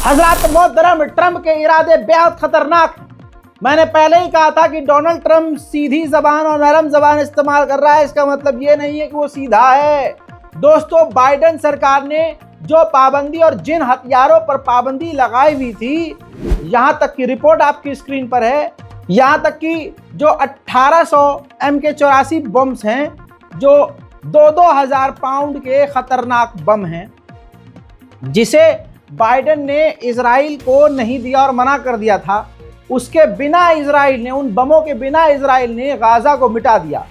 हजरत मोहतरम ट्रंप के इरादे बेहद खतरनाक हैं। मैंने पहले ही कहा था कि डोनाल्ड ट्रंप सीधी जबान और नरम जबान इस्तेमाल कर रहा है। इसका मतलब ये नहीं है कि वो सीधा है। दोस्तों, बाइडेन सरकार ने जो पाबंदी और जिन हथियारों पर पाबंदी लगाई हुई थी, यहाँ तक की रिपोर्ट आपकी स्क्रीन पर है, यहाँ तक कि जो 1800 MK-84 बम्स हैं, जो 2-2 हजार पाउंड के खतरनाक बम हैं, जिसे बाइडेन ने इजराइल को नहीं दिया और मना कर दिया था, उसके बिना इजराइल ने, उन बमों के बिना इजराइल ने गाजा को मिटा दिया।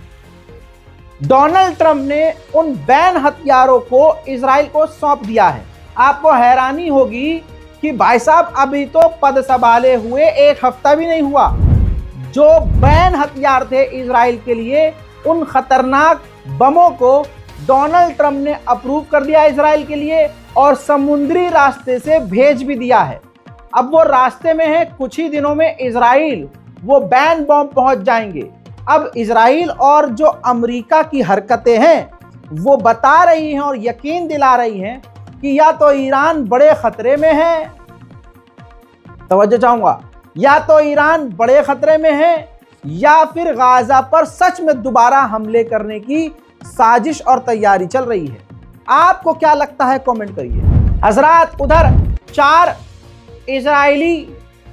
डोनाल्ड ट्रंप ने उन बैन हथियारों को इजराइल को सौंप दिया है। आपको हैरानी होगी कि भाई साहब, अभी तो पद संभाले हुए 1 हफ्ता भी नहीं हुआ। जो बैन हथियार थे इजराइल के लिए, उन खतरनाक बमों को डोनाल्ड ट्रंप ने अप्रूव कर दिया इजराइल के लिए और समुद्री रास्ते से भेज भी दिया है। अब वो रास्ते में है, कुछ ही दिनों में इजराइल वो बैन बम पहुंच जाएंगे। अब इजराइल और जो अमेरिका की हरकतें हैं, वो बता रही हैं और यकीन दिला रही हैं कि या तो ईरान बड़े खतरे में है, तवज्जो चाहूंगा, या तो ईरान बड़े खतरे में है, या फिर गाजा पर सच में दोबारा हमले करने की साजिश और तैयारी चल रही है। आपको क्या लगता है, कमेंट करिए। हजरात, उधर 4 इजरायली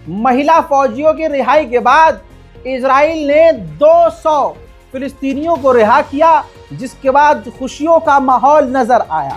महिला फौजियों की रिहाई के बाद इजराइल ने 200 फिलिस्तीनियों को रिहा किया, जिसके बाद खुशियों का माहौल नजर आया।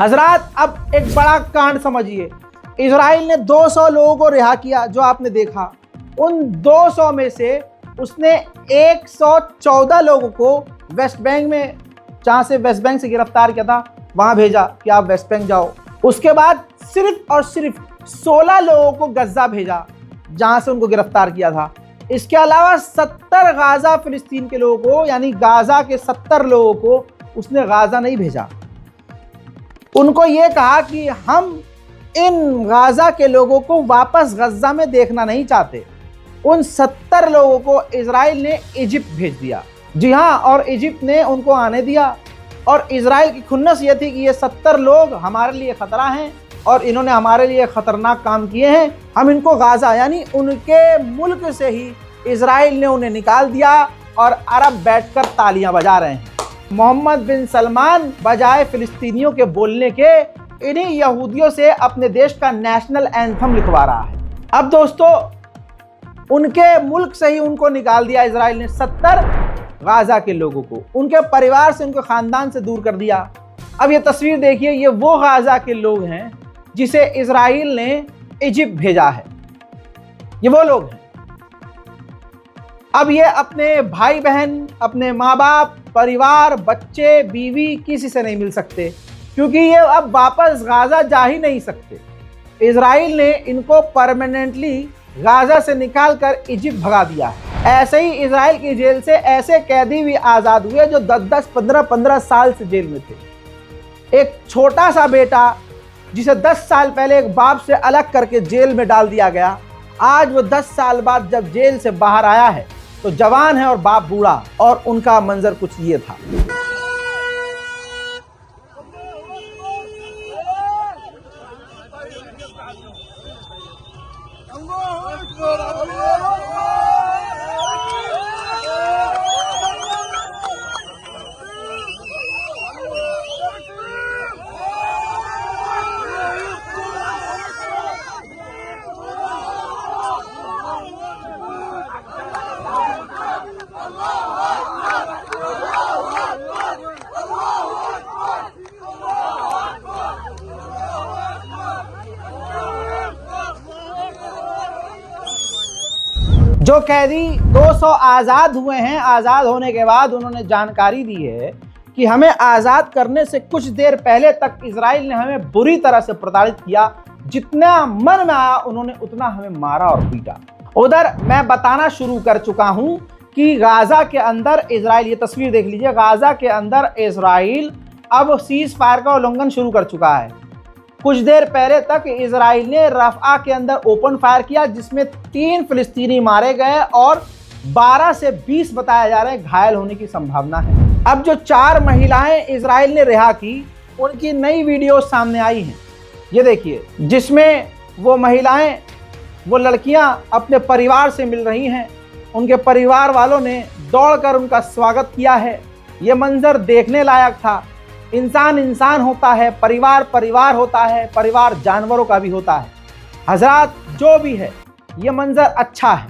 हजरात, अब एक बड़ा कांड समझिए। इजराइल ने 200 लोगों को रिहा किया, जो आपने देखा। उन 200 में से उसने 114 लोगों को वेस्ट बैंक में, जहां से वेस्ट बैंक से गिरफ्तार किया था, वहां भेजा कि आप वेस्ट बैंक जाओ। उसके बाद सिर्फ और सिर्फ 16 लोगों को गज्जा भेजा, जहां से उनको गिरफ्तार किया था। इसके अलावा 70 गाजा फिलिस्तीन के लोगों को, यानी गाजा के 70 लोगों को उसने गाजा नहीं भेजा। उनको ये कहा कि हम इन गाजा के लोगों को वापस गज्जा में देखना नहीं चाहते। उन 70 लोगों को इजराइल ने इजिप्ट भेज दिया। जी हाँ, और इजिप्ट ने उनको आने दिया और इजराइल की खुन्नस ये थी कि ये 70 लोग हमारे लिए ख़तरा हैं और इन्होंने हमारे लिए ख़तरनाक काम किए हैं, हम इनको गाज़ा यानी उनके मुल्क से ही इजराइल ने उन्हें निकाल दिया और अरब बैठकर तालियां बजा रहे हैं। मोहम्मद बिन सलमान बजाय फिलिस्तीनियों के बोलने के इन्हीं यहूदियों से अपने देश का नेशनल एंथम लिखवा रहा है। अब दोस्तों, उनके मुल्क से ही उनको निकाल दिया इजराइल ने, 70 गाज़ा के लोगों को उनके परिवार से, उनके ख़ानदान से दूर कर दिया। अब ये तस्वीर देखिए, ये वो गाज़ा के लोग हैं जिसे इजराइल ने इजिप्ट भेजा है, ये वो लोग हैं। अब ये अपने भाई बहन, अपने माँ बाप, परिवार, बच्चे, बीवी किसी से नहीं मिल सकते क्योंकि ये अब वापस गाज़ा जा ही नहीं सकते। इजराइल ने इनको परमानेंटली गाज़ा से निकालकर इजिप्ट भगा दिया है। ऐसे ही इजराइल की जेल से ऐसे कैदी भी आज़ाद हुए जो 10-10, 15-15 साल से जेल में थे। एक छोटा सा बेटा जिसे 10 साल पहले एक बाप से अलग करके जेल में डाल दिया गया, आज वो 10 साल बाद जब जेल से बाहर आया है तो जवान है और बाप बूढ़ा, और उनका मंजर कुछ ये था। जो कैदी 200 आज़ाद हुए हैं, आज़ाद होने के बाद उन्होंने जानकारी दी है कि हमें आज़ाद करने से कुछ देर पहले तक इजराइल ने हमें बुरी तरह से प्रताड़ित किया, जितना मन में आया उन्होंने उतना हमें मारा और पीटा। उधर मैं बताना शुरू कर चुका हूं कि गाज़ा के अंदर इजराइल, ये तस्वीर देख लीजिए, गाज़ा के अंदर इजराइल अब सीज फायर का उल्लंघन शुरू कर चुका है। कुछ देर पहले तक इजराइल ने रफ़ा के अंदर ओपन फायर किया जिसमें 3 फिलिस्तीनी मारे गए और 12 से 20 बताया जा रहे हैं घायल होने की संभावना है। अब जो 4 महिलाएं इजराइल ने रिहा की, उनकी नई वीडियो सामने आई हैं, ये देखिए, जिसमें वो महिलाएं, वो लड़कियां अपने परिवार से मिल रही हैं। उनके परिवार वालों ने दौड़कर उनका स्वागत किया है। ये मंजर देखने लायक था। इंसान इंसान होता है, परिवार परिवार होता है, परिवार जानवरों का भी होता है। हजरात, जो भी है, ये मंजर अच्छा है,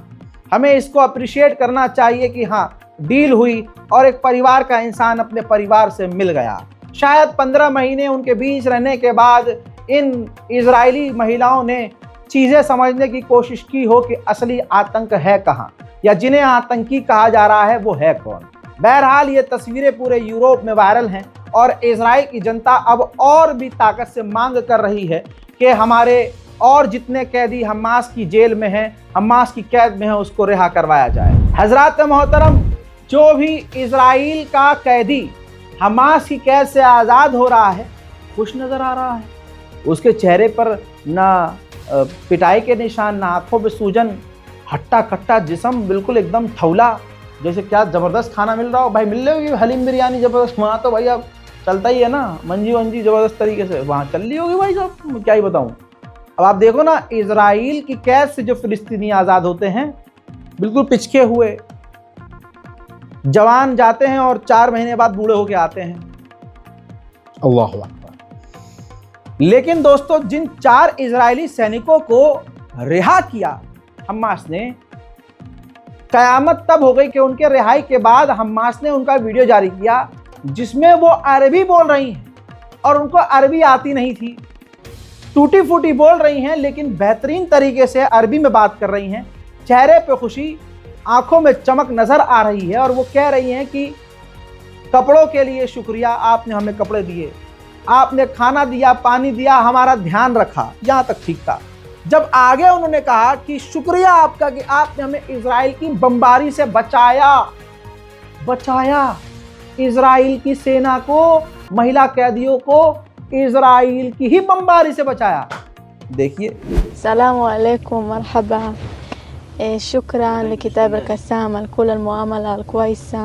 हमें इसको अप्रिशिएट करना चाहिए कि हाँ, डील हुई और एक परिवार का इंसान अपने परिवार से मिल गया। शायद 15 महीने उनके बीच रहने के बाद इन इजरायली महिलाओं ने चीज़ें समझने की कोशिश की हो कि असली आतंक है कहाँ, या जिन्हें आतंकी कहा जा रहा है वो है कौन। बहरहाल ये तस्वीरें पूरे यूरोप में वायरल हैं और इजराइल की जनता अब और भी ताकत से मांग कर रही है कि हमारे और जितने कैदी हमास की जेल में हैं, हमास की कैद में हैं, उसको रिहा करवाया जाए। हजरात मोहतरम, जो भी इजराइल का कैदी हमास की कैद से आज़ाद हो रहा है, खुश नज़र आ रहा है। उसके चेहरे पर ना पिटाई के निशान, ना आँखों पे सूजन, हट्टा कट्टा जिस्म, बिल्कुल एकदम थौला, जैसे क्या ज़बरदस्त खाना मिल रहा हो। भाई मिल रही होगी हलीम बिरयानी ज़बरदस्त, वहाँ तो भाई अब चलता ही है ना, मंजी वंजी ज़बरदस्त तरीके से वहाँ चल रही होगी भाई साहब, क्या ही बताऊँ। अब आप देखो ना, इजराइल की कैद से जो फिलिस्तीनी आज़ाद होते हैं, बिल्कुल पिचके हुए जवान जाते हैं और 4 महीने बाद बूढ़े होके आते हैं। अल्लाह अकबर। लेकिन दोस्तों, जिन 4 इजरायली सैनिकों को रिहा किया हमास ने, कयामत तब हो गई कि उनके रिहाई के बाद हमास ने उनका वीडियो जारी किया जिसमें वो अरबी बोल रही हैं और उनको अरबी आती नहीं थी, टूटी फूटी बोल रही हैं, लेकिन बेहतरीन तरीके से अरबी में बात कर रही हैं। चेहरे पे खुशी, आंखों में चमक नज़र आ रही है और वो कह रही हैं कि कपड़ों के लिए शुक्रिया, आपने हमें कपड़े दिए, आपने खाना दिया, पानी दिया, हमारा ध्यान रखा, यहाँ तक ठीक था। जब आगे उन्होंने कहा कि शुक्रिया आपका कि आपने हमें इजराइल की बमबारी से बचाया, इजराइल की सेना को, महिला कैदियों को इजराइल की ही बमबारी से बचाया। देखिए, अस्सलामु अलैकुम, मरहबा, शुक्रान लिकिताब अल-कस्साम, कुल अल-मुआमला अल-क्वैसा,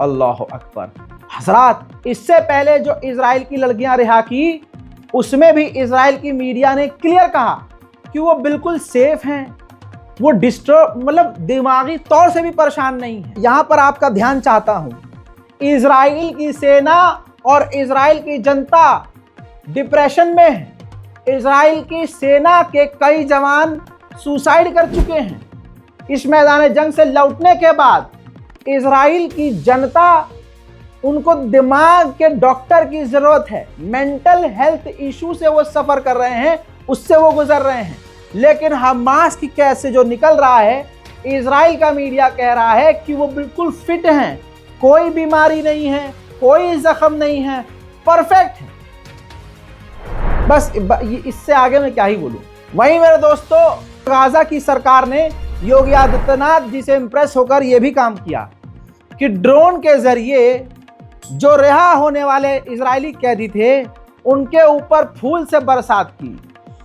अल्लाह अकबर। हजरात, इससे पहले जो इजराइल की लड़कियां रिहा की, उसमें भी इजराइल की मीडिया ने क्लियर कहा कि वो बिल्कुल सेफ हैं, वो डिस्टर्ब मतलब दिमागी तौर से भी परेशान नहीं है। यहां पर आपका ध्यान चाहता हूं, इजराइल की सेना और इजराइल की जनता डिप्रेशन में है। इजराइल की सेना के कई जवान सुसाइड कर चुके हैं। इस मैदान जंग से लौटने के बाद इजराइल की जनता, उनको दिमाग के डॉक्टर की जरूरत है। मेंटल हेल्थ इशू से वो सफर कर रहे हैं, उससे वो गुजर रहे हैं। लेकिन हमास की कैद से जो निकल रहा है, इजराइल का मीडिया कह रहा है कि वो बिल्कुल फिट हैं, कोई बीमारी नहीं है, कोई जख्म नहीं है, परफेक्ट है। बस इससे आगे मैं क्या ही बोलूं। वहीं मेरे दोस्तों, गाजा की सरकार ने योगी आदित्यनाथ जी से इंप्रेस होकर यह भी काम किया कि ड्रोन के जरिए जो रिहा होने वाले इजरायली कैदी थे, उनके ऊपर फूल से बरसात की।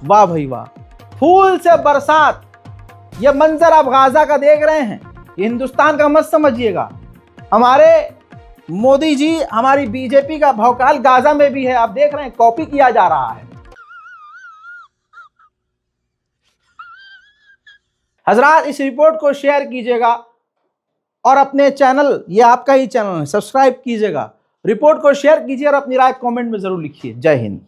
वाह भाई वाह, फूल से बरसात। ये मंजर आप गाजा का देख रहे हैं, ये हिंदुस्तान का मत समझिएगा। हमारे मोदी जी, हमारी बीजेपी का भौकाल गाजा में भी है, आप देख रहे हैं, कॉपी किया जा रहा है। हजरात, इस रिपोर्ट को शेयर कीजिएगा और अपने चैनल, ये आपका ही चैनल है, सब्सक्राइब कीजिएगा। रिपोर्ट को शेयर कीजिए और अपनी राय कमेंट में जरूर लिखिए। जय हिंद।